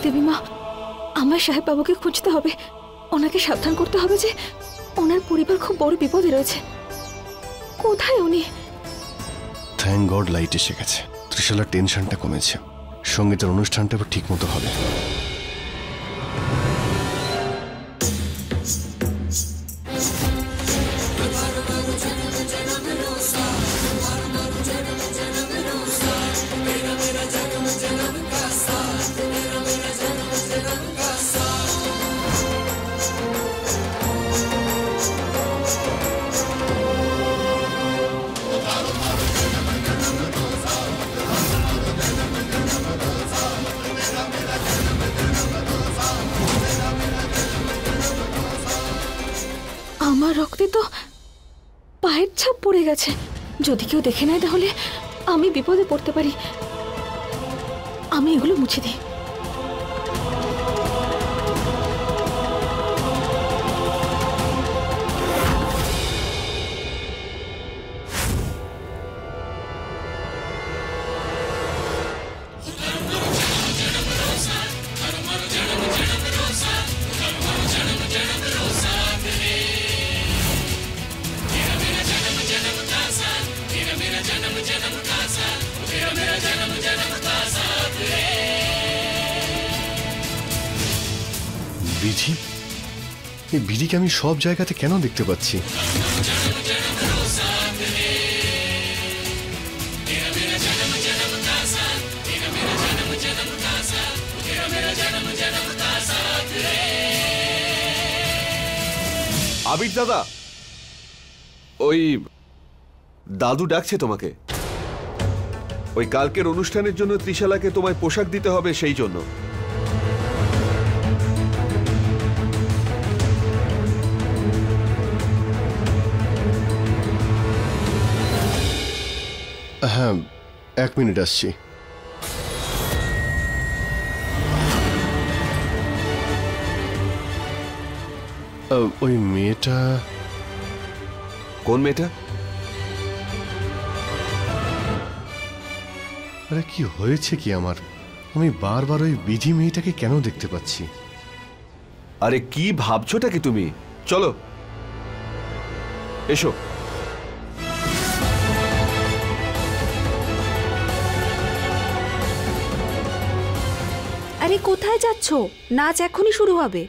দেবী মা, আমার সাহেব বাবুকে খুঁজতে হবে, ওনাকে সাবধান করতে হবে যে ওনার পরিবার খুব বড় বিপদে রয়েছে। কোথায় উনি? থ্যাংক গড লাইট এসে গেছে, ত্রিশালার টেনশনটা কমেছে, সঙ্গীতের অনুষ্ঠানটা এবার ঠিক মতো হবে। আমার রক্তে তো পায়ের ছাপ পড়ে গেছে, যদি কেউ দেখে নেয় তাহলে আমি বিপদে পড়তে পারি। আমি এগুলো মুছে দিই। বিধি, এই বিধিকে আমি সব জায়গাতে কেন দেখতে পাচ্ছি? আবির দাদা, ওই দাদু ডাকছে তোমাকে। ওই কালকের অনুষ্ঠানের জন্য ত্রিশালাকে তোমায় পোশাক দিতে হবে, সেই জন্য। হ্যাঁ, 1 মিনিট আসছি। ওই মেয়েটা? কোন মেয়েটা? আরে কি হয়েছে কি আমার? আমি বারবার ওই বিধি মেয়েটাকে কেন দেখতে পাচ্ছি? আরে কি ভাবছোটা কি তুমি? চলো এসো। আরে কোথায় যাচ্ছ? নাচ এখনই শুরু হবে।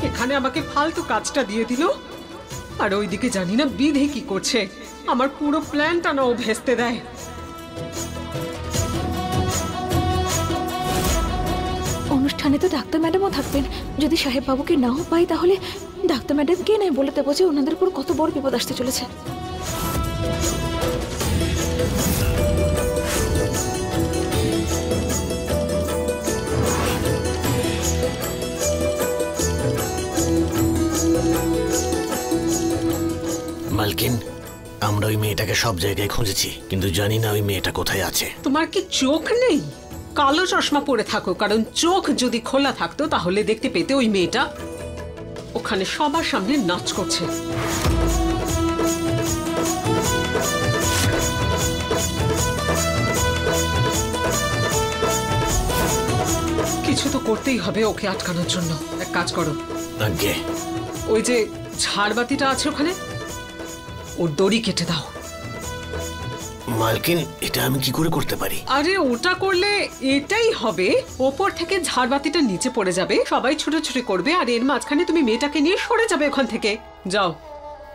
এখানে আমাকে ফালতু কাজটা দিয়ে দিল, আর ওইদিকে জানি না বিধি কি করছে। আমার পুরো প্ল্যানটা না ও ভেস্তে দেয়। অনুষ্ঠানে তো ডাক্তার ম্যাডামও থাকবেন, যদি সাহেব বাবুকে নাও পাই তাহলে ডাক্তার ম্যাডাম কে নাই বলে দেবো যে ওনাদের উপর কত বড় বিপদ আসতে চলেছে। মালকিন, আমরা ওই মেয়েটাকে সব জায়গায় খুঁজেছি, কিন্তু জানি না ওই মেয়েটা কোথায় আছে। তোমার কি চোখ নেই? কালো চশমা পরে থাকো, কারণ চোখ যদি খোলা থাকতো তাহলে দেখতে পেতে ওই মেয়েটা ওখানে সবার সামনে নাচ করছে। কিছু তো করতেই হবে ওকে আটকানোর জন্য। এক কাজ করো, আগে ওই যে ঝাড়বাতিটা আছে ওখানে, ওর দড়ি কেটে দাও। মালকিন, এটা আমি কি করে করতে পারি? আরে ওটা করলে এটাই হবে, ওপর থেকে ঝাড়বাতিটা নিচে পড়ে যাবে, সবাই ছুটোছুটি করবে, আর এর মাঝখানে তুমি মেয়েটাকে নিয়ে সরে যাবে ওখান থেকে। যাও,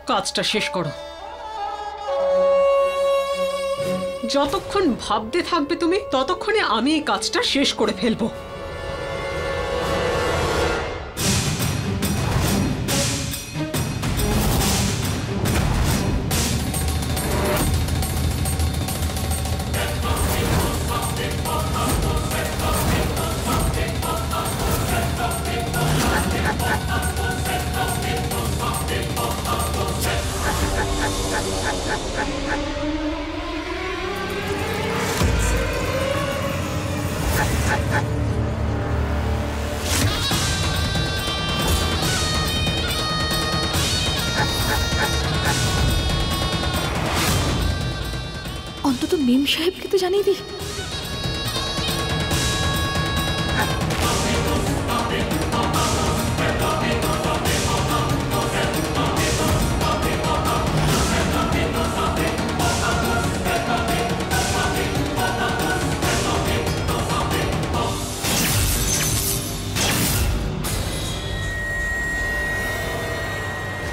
কাজটা শেষ করো। যতক্ষণ ভাবতে থাকবে তুমি, ততক্ষণে আমি এই কাজটা শেষ করে ফেলবো। মেম সাহেবকে তো জানিয়ে দিই।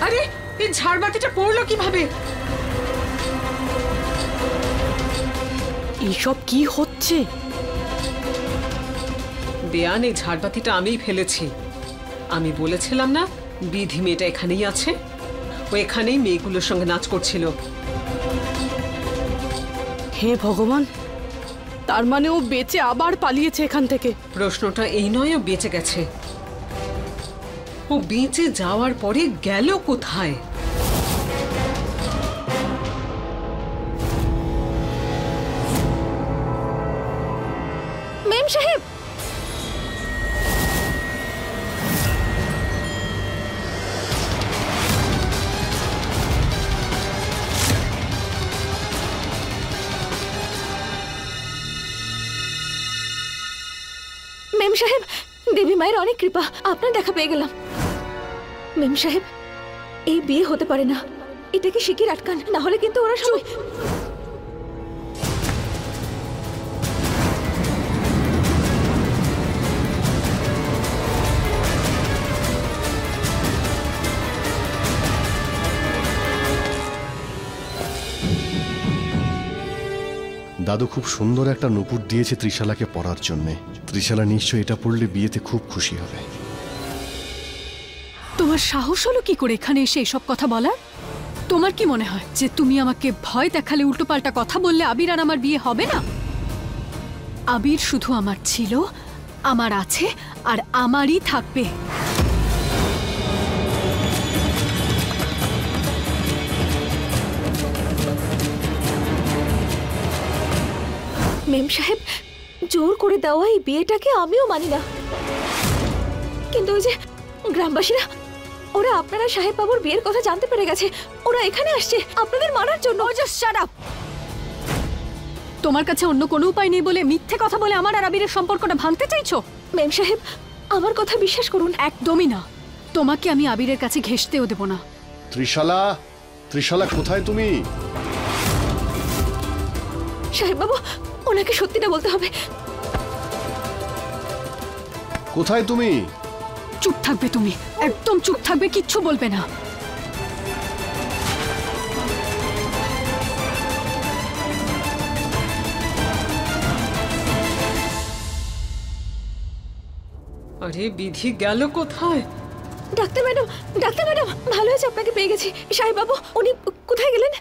আরে এই ঝাড়বাতিটা পড়লো কিভাবে? এইসব কি হচ্ছে? বেয়ান, এই ঝাড়বাতিটা আমিই ফেলেছি। আমি বলেছিলাম না বিধি মেয়েটা এখানেই আছে, ও এখানেই মেয়েগুলোর সঙ্গে নাচ করছিল। হে ভগবান, তার মানে ও বেঁচে আবার পালিয়েছে এখান থেকে। প্রশ্নটা এই নয় ও বেঁচে গেছে, ও বেঁচে যাওয়ার পরে গেল কোথায়? মেম সাহেব, মেম সাহেব, দেবী মায়ের অনেক কৃপা, আপনার দেখা পেয়ে গেলাম। মেম সাহেব, এই বিয়ে হতে পারে না, এটাকে শিগগির আটকান, না হলে কিন্তু ওরা সবাই। দাদু খুব সুন্দর একটা নুপুর দিয়েছে ত্রিশালাকে পরার জন্যে। ত্রিশালা নিশ্চয়ই এটা পড়লে বিয়েতে খুব খুশি হবে। তোমার সাহস হলো কি করে এখানে এসে এসব কথা বলার? তোমার কি মনে হয় যে তুমি আমাকে ভয় দেখালে, উল্টোপাল্টা কথা বললে আবির আর আমার বিয়ে হবে না? আবির শুধু আমার ছিল, আমার আছে, আর আমারই থাকবে। মেম সাহেব, জোর করে দেওয়া এই বিয়েটাকে আমিও মানি না, কিন্তু ওই যে গ্রামবাসীরা, ওরা আপনারা সাহেব বাবুর বিয়ের কথা জানতে পেরে গেছে, ওরা এখানে আসছে আপনাদের মারার জন্য। Just shut up. তোমার কাছে অন্য কোনো উপায় নেই বলে মিথ্যে কথা বলে আমার আর আবিরের সম্পর্কটা ভাঙতে চাইছো? মেম সাহেব, আমার কথা বিশ্বাস করুন। একদমই না, তোমাকে আমি আবিরের কাছে ঘেঁষতেও দেব না। ত্রিশালা, ত্রিশালা কোথায় তুমি? সাহেব বাবু, ওনাকে সত্যিটা বলতে হবে। কোথায় তুমি? চুপ থাকবে তুমি, একদম চুপ থাকবে, কিচ্ছু বলবে না। আরে বিধি গেল কোথায়? ডাক্তার ম্যাডাম, ডাক্তার ম্যাডাম, ভালো হয়েছে আপনাকে পেয়ে গেছি। সাহেব বাবু, উনি কোথায় গেলেন?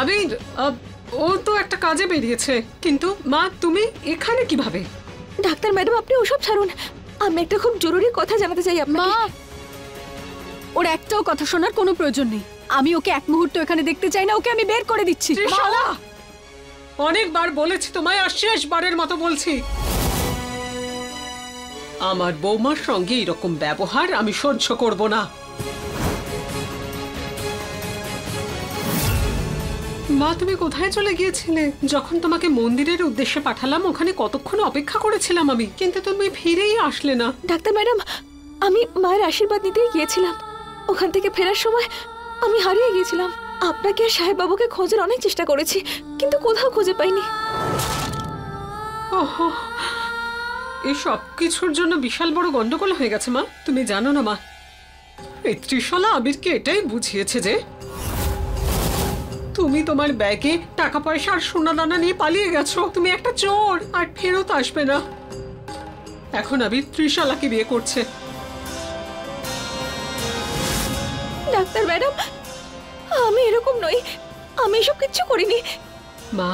আবির, ও তো একটা কাজে বেরিয়েছে, কিন্তু মা তুমি এখানে কিভাবে? ডাক্তার ম্যাডাম, আপনি ওসব ছাড়ুন, আমি একটা খুব জরুরি কথা জানাতে চাই মা, আপনাকে। ওর একটাও কথা শোনার কোনো প্রয়োজন নেই। আমি ওকে এক মুহূর্ত এখানে দেখতে চাই না, ওকে আমি বের করে দিচ্ছি। ত্রিশালা, অনেকবার বলেছি তোমায়, আর শেষবারের মতো বলছি, আমার বৌমার সঙ্গে এরকম ব্যবহার আমি সহ্য করব না। মা, তুমি কোথায় চলে গিয়েছিলে? যখন তোমাকে মন্দিরের উদ্দেশ্যে পাঠালাম, ওখানে কতক্ষণ অপেক্ষা করেছিলাম আমি, কিন্তু তুমি ফিরেই আসলে না। ডাক্তার ম্যাডাম, আমি মায়ের আশীর্বাদ নিতেই গিয়েছিলাম, ওখান থেকে ফেরার সময় আমি হারিয়ে গিয়েছিলাম। আপনাকে আর সাহেব বাবুকে খোঁজার অনেক চেষ্টা করেছি, কিন্তু কোথাও খুঁজে পাইনি। ওহো, এই সব কিছুর জন্য বিশাল বড় গন্ডগোল হয়ে গেছে মা। তুমি জানো না মা, এই ত্রিশালা আবিরকে এটাই বুঝিয়েছে যে তুমি তোমার ব্যাগে টাকা পয়সা আর সোনা দানা নিয়ে পালিয়ে গেছো, তুমি একটা চোর, আর ফেরত আসবে না। এখন আবির ত্রিশালাকে বিয়ে করছে। ডাক্তার ম্যাডাম, আমি এরকম নই, আমি এসব কিচ্ছু করিনি। মা,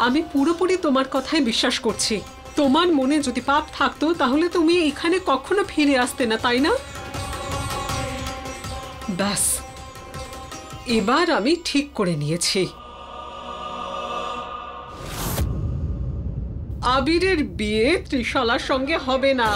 আমি পুরোপুরি তোমার কথাই বিশ্বাস করছি। তোমার মনে যদি পাপ থাকতো তাহলে তুমি এখানে কখনো ফিরে আসতে না, তাই না? ব্যাস, এবার আমি ঠিক করে নিয়েছি, আবিরের বিয়ে ত্রিশালার সঙ্গে হবে না।